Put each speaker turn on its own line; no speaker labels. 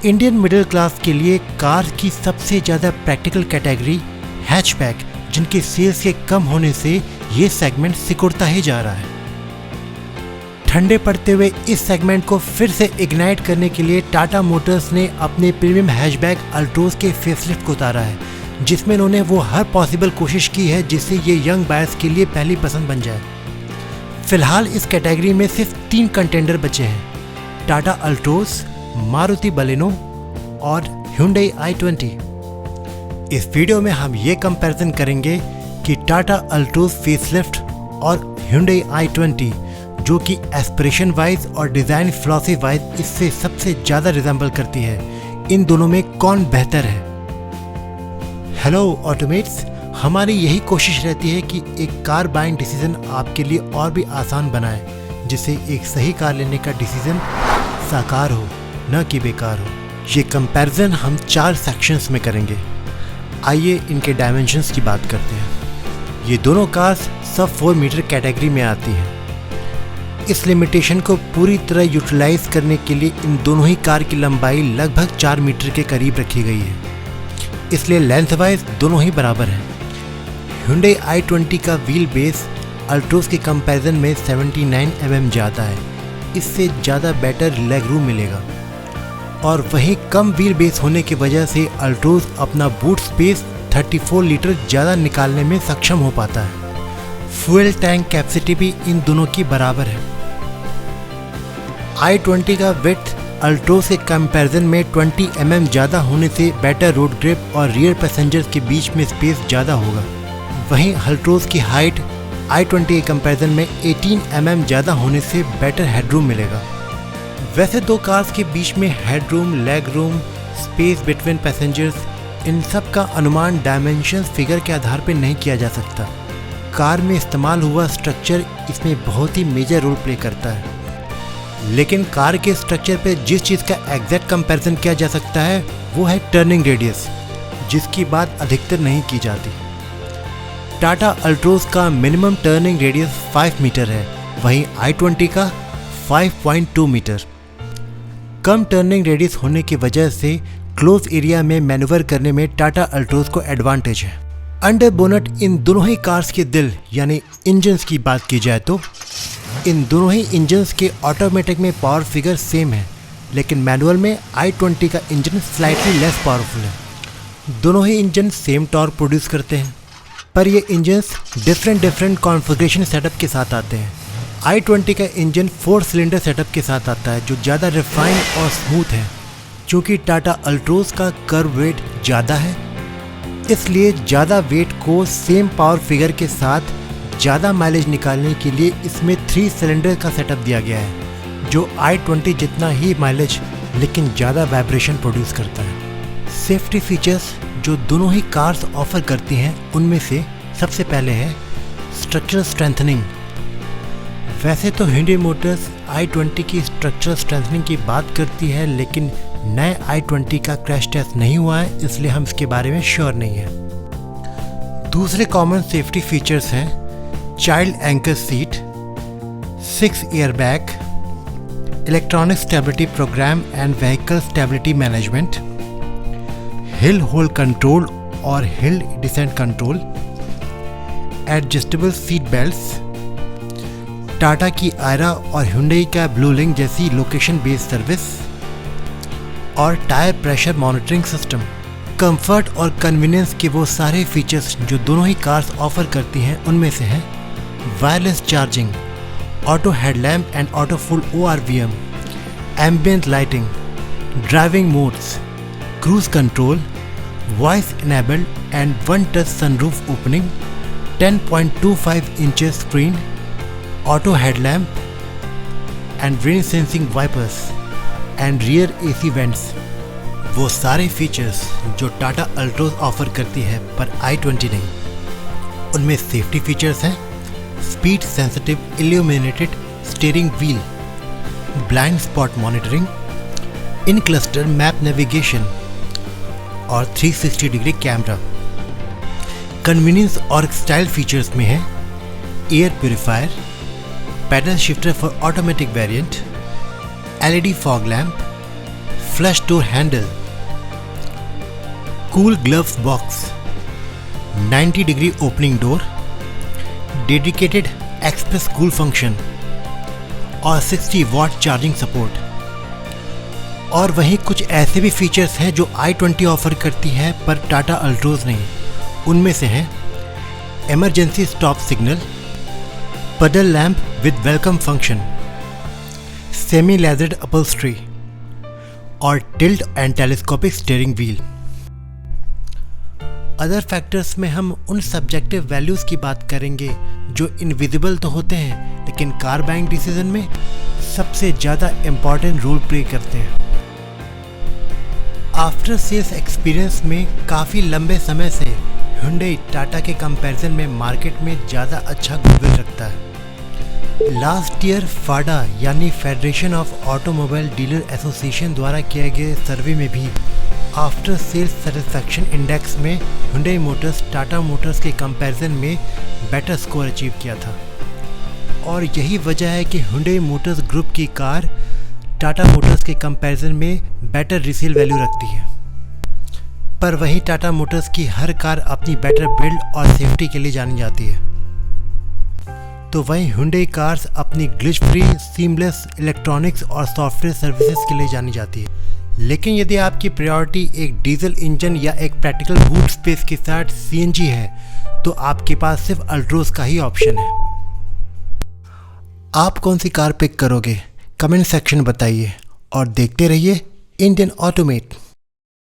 Indian middle class के लिए car की सबसे ज़्यादा प्रैक्टिकल कैटेगरी हैचबैक, जिनके सेल्स के कम होने से ये सेगमेंट सिकुड़ता ही जा रहा है। ठंडे पड़ते हुए इस सेगमेंट को फिर से इग्नाइट करने के लिए टाटा मोटर्स ने अपने प्रीमियम हैचबैक अल्ट्रोज के फेसलिफ्ट को उतारा है, जिसमें उन्होंने वो हर पॉसिबल कोशिश की है जिससे ये यंग बायर्स के लिए पहली पसंद बन जाए। फिलहाल इस कैटेगरी में सिर्फ 3 कंटेंडर बचे हैं: टाटा अल्ट्रोज, मारुति बलेनो और Hyundai i20। इस वीडियो में हम ये कंपैरिजन करेंगे कि टाटा अल्ट्रोज फेसलिफ्ट और Hyundai i20, जो कि एस्पिरेशन वाइज और डिज़ाइन फिलॉसफी वाइज इससे सबसे ज़्यादा रिजेंबल करती है, इन दोनों में कौन बेहतर है। हेलो ऑटोमेट्स, हमारी यही कोशिश रहती है कि एक कार बाइंग डिसीजन आपके लिए और भी आसान बनाए, जिससे एक सही कार लेने का डिसीजन साकार हो, न कि बेकार हो। ये कंपैरिजन हम 4 सेक्शंस में करेंगे। आइए इनके डायमेंशंस की बात करते हैं। ये दोनों कार्स सब 4 मीटर कैटेगरी में आती हैं। इस लिमिटेशन को पूरी तरह यूटिलाइज करने के लिए इन दोनों ही कार की लंबाई लगभग 4 मीटर के करीब रखी गई है, इसलिए लेंथ वाइज दोनों ही बराबर हैं। Hyundai i20 का व्हील बेस अल्ट्रोज के कंपैरिजन में 79 mm ज़्यादा है, इससे ज़्यादा बेटर लेग रूम मिलेगा, और वहीं कम व्हील बेस होने की वजह से अल्ट्रोज अपना बूट स्पेस 34 लीटर ज़्यादा निकालने में सक्षम हो पाता है। फ्यूल टैंक कैपेसिटी भी इन दोनों की बराबर है। i20 का विड्थ अल्ट्रोज के कंपैरिजन में 20 mm ज़्यादा होने से बेटर रोड ग्रिप और रियर पैसेंजर्स के बीच में स्पेस ज़्यादा होगा। वहीं अल्ट्रोज की हाइट i20 के कंपैरिजन में 18 mm ज़्यादा होने से बेटर हेडरूम मिलेगा। वैसे दो कार्स के बीच में headroom, leg room, space between passengers, इन सब का अनुमान डायमेंशंस फिगर के आधार पर नहीं किया जा सकता। कार में इस्तेमाल हुआ स्ट्रक्चर इसमें बहुत ही मेजर रोल प्ले करता है, लेकिन कार के स्ट्रक्चर पे जिस चीज़ का एग्जैक्ट कंपैरिजन किया जा सकता है वो है टर्निंग रेडियस, जिसकी बात अधिकतर नहीं की जाती। टाटा अल्ट्रोज का मिनिमम टर्निंग रेडियस 5 मीटर है, वहीं i20 का 5.2 मीटर। कम टर्निंग रेडियस होने की वजह से क्लोज एरिया में मैन्यूवर करने में टाटा अल्ट्रोज को एडवांटेज है। अंडर बोनट इन दोनों ही कार्स के दिल यानी इंजन्स की बात की जाए तो इन दोनों ही इंजन्स के ऑटोमेटिक में पावर फिगर सेम है, लेकिन मैनुअल में i20 का इंजन स्लाइटली लेस पावरफुल है। दोनों ही इंजन सेम टॉर्क प्रोड्यूस करते हैं, पर ये इंजन्स डिफरेंट कॉन्फ़िगरेशन सेटअप के साथ आते हैं। i20 का इंजन 4 सिलेंडर सेटअप के साथ आता है, जो ज़्यादा रिफाइन और स्मूथ है। चूँकि टाटा अल्ट्रोज का कर्व वेट ज़्यादा है, इसलिए ज़्यादा वेट को सेम पावर फिगर के साथ ज़्यादा माइलेज निकालने के लिए इसमें 3 सिलेंडर का सेटअप दिया गया है, जो i20 जितना ही माइलेज लेकिन ज़्यादा वाइब्रेशन प्रोड्यूस करता है। सेफ्टी फीचर्स जो दोनों ही कार्स ऑफर करती हैं, उनमें से सबसे पहले है स्ट्रक्चरल स्ट्रेंथनिंग। वैसे तो Hyundai मोटर्स i20 की स्ट्रक्चरल स्ट्रेंथनिंग की बात करती है, लेकिन नए i20 का क्रैश टेस्ट नहीं हुआ है, इसलिए हम इसके बारे में श्योर नहीं है। दूसरे कॉमन सेफ्टी फीचर्स हैं child anchor seat, 6 airbag, electronic stability programme and vehicle stability management, hill hold control और hill descent control, adjustable seat belts, Tata की आयरा और Hyundai का ब्लू लिंक जैसी लोकेशन बेस्ड सर्विस, और tyre pressure monitoring system. Comfort और convenience के वो सारे फीचर्स जो दोनों ही कार्स ऑफर करती हैं, उनमें से हैं wireless charging, auto headlamp and auto full ORVM, ambient lighting, driving modes, cruise control, voice enabled and 1 touch sunroof opening, 10.25 inches screen, auto headlamp and rain sensing wipers and rear AC vents. वो सारे features जो Tata Altroz offer करती है पर i20 नहीं। उनमें safety features हैं speed sensitive illuminated steering wheel, blind spot monitoring, इन cluster map navigation और 360 डिग्री कैमरा। कन्वीनियंस और स्टाइल फीचर्स में है air purifier, pedal shifter for automatic variant, LED fog lamp, flush door handle, cool gloves box, 90 degree opening door, dedicated express cool function और 60 watt charging support. और वहीं कुछ ऐसे भी features हैं जो i20 ऑफर करती है पर टाटा अल्ट्रोज नहीं। उनमें से हैं emergency stop signal, puddle lamp with welcome function, semi leathered upholstery और tilt and telescopic steering wheel. Other factors में हम उन सब्जेक्टिव वैल्यूज़ की बात करेंगे जो इनविजिबल तो होते हैं लेकिन कार बाइंग डिसीजन में सबसे ज़्यादा इम्पॉर्टेंट रोल प्ले करते हैं। आफ्टर सेल्स एक्सपीरियंस में काफ़ी लंबे समय से Hyundai टाटा के कंपैरिजन में मार्केट में ज़्यादा अच्छा गुडविल रखता है। लास्ट ईयर फाडा यानी federation of automobile dealer association द्वारा किए गए सर्वे में भी आफ्टर सेल्स सेटिस्फैक्शन इंडेक्स में Hyundai मोटर्स टाटा मोटर्स के कंपैरिजन में बेटर स्कोर अचीव किया था। और यही वजह है कि Hyundai मोटर्स ग्रुप की कार टाटा मोटर्स के कंपैरिजन में बेटर रीसेल वैल्यू रखती है। पर वहीं टाटा मोटर्स की हर कार अपनी बेटर बिल्ड और सेफ्टी के लिए जानी जाती है, तो वहीं Hyundai कार्स अपनी ग्लिच फ्री, सीमलेस इलेक्ट्रॉनिक्स और सॉफ्टवेयर सर्विसेज के लिए जानी जाती है। लेकिन यदि आपकी प्रायोरिटी एक डीजल इंजन या एक प्रैक्टिकल बूट स्पेस के साथ CNG है तो आपके पास सिर्फ अल्ट्रोज का ही ऑप्शन है। आप कौन सी कार पिक करोगे? कमेंट सेक्शन बताइए और देखते रहिए इंडियन ऑटोमेट।